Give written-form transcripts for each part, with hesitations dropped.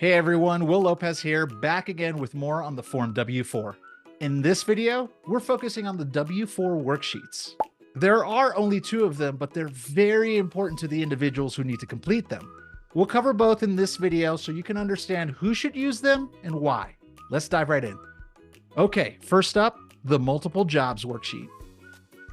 Hey everyone, Will Lopez here, back again with more on the Form W-4. In this video, we're focusing on the W-4 worksheets. There are only two of them, but they're very important to the individuals who need to complete them. We'll cover both in this video so you can understand who should use them and why. Let's dive right in. Okay, first up, the Multiple Jobs Worksheet.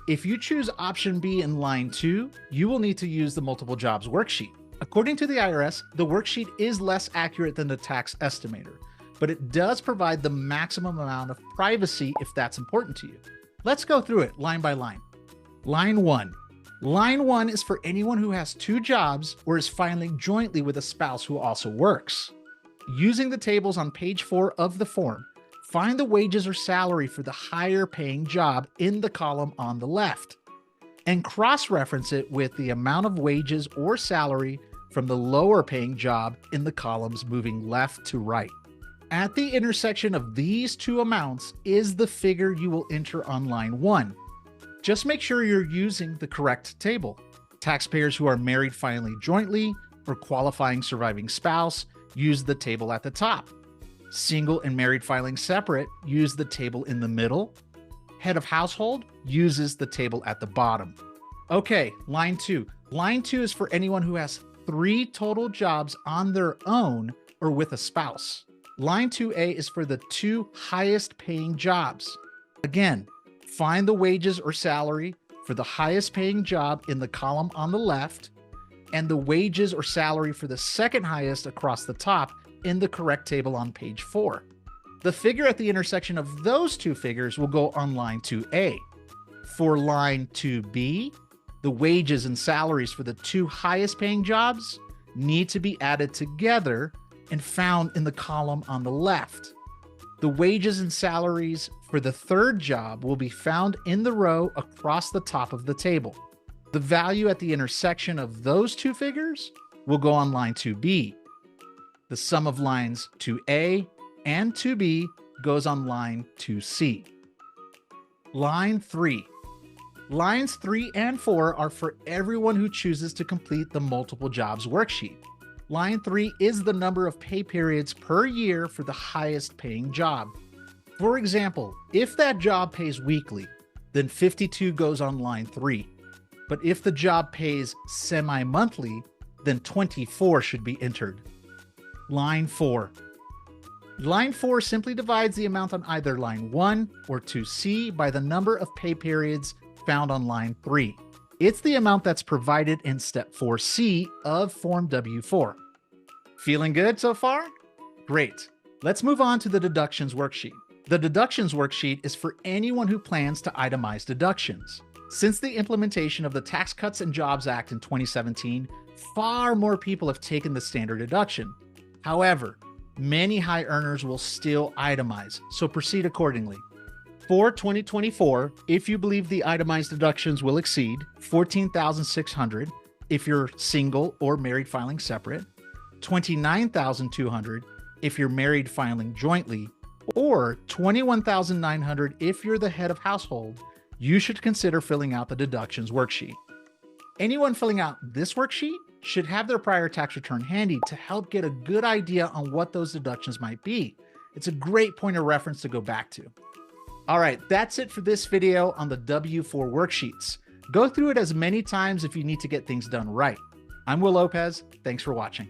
If you choose option B in line 2, you will need to use the Multiple Jobs Worksheet. According to the IRS, the worksheet is less accurate than the tax estimator, but it does provide the maximum amount of privacy if that's important to you. Let's go through it line by line. Line 1. Line 1 is for anyone who has two jobs or is filing jointly with a spouse who also works. Using the tables on page 4 of the form, find the wages or salary for the higher paying job in the column on the left, and cross-reference it with the amount of wages or salary from the lower paying job in the columns moving left to right. At the intersection of these two amounts is the figure you will enter on line 1. Just make sure you're using the correct table. Taxpayers who are married filing jointly or qualifying surviving spouse use the table at the top. Single and married filing separate use the table in the middle. Head of household uses the table at the bottom. Okay, line 2. Line 2 is for anyone who has 3 total jobs on their own or with a spouse. Line 2A is for the 2 highest paying jobs. Again, find the wages or salary for the highest paying job in the column on the left and the wages or salary for the second highest across the top in the correct table on page 4. The figure at the intersection of those two figures will go on line 2A. For line 2B, the wages and salaries for the 2 highest paying jobs need to be added together and found in the column on the left. The wages and salaries for the third job will be found in the row across the top of the table. The value at the intersection of those two figures will go on line 2B. The sum of lines 2A and 2B goes on line 2C. Line 3. Lines 3 and 4 are for everyone who chooses to complete the Multiple Jobs Worksheet. Line 3 is the number of pay periods per year for the highest paying job. For example, if that job pays weekly, then 52 goes on line 3. But if the job pays semi-monthly, then 24 should be entered. Line 4. Line 4 simply divides the amount on either line 1 or 2C by the number of pay periods found on line 3. It's the amount that's provided in step 4C of Form W-4. Feeling good so far? Great. Let's move on to the Deductions Worksheet. The Deductions Worksheet is for anyone who plans to itemize deductions. Since the implementation of the Tax Cuts and Jobs Act in 2017, far more people have taken the standard deduction. However, many high earners will still itemize, so proceed accordingly. For 2024, if you believe the itemized deductions will exceed $14,600 if you're single or married filing separate, $29,200 if you're married filing jointly, or $21,900 if you're the head of household, you should consider filling out the Deductions Worksheet. Anyone filling out this worksheet should have their prior tax return handy to help get a good idea on what those deductions might be. It's a great point of reference to go back to. All right, that's it for this video on the W-4 worksheets. Go through it as many times if you need to get things done right. I'm Will Lopez. Thanks for watching.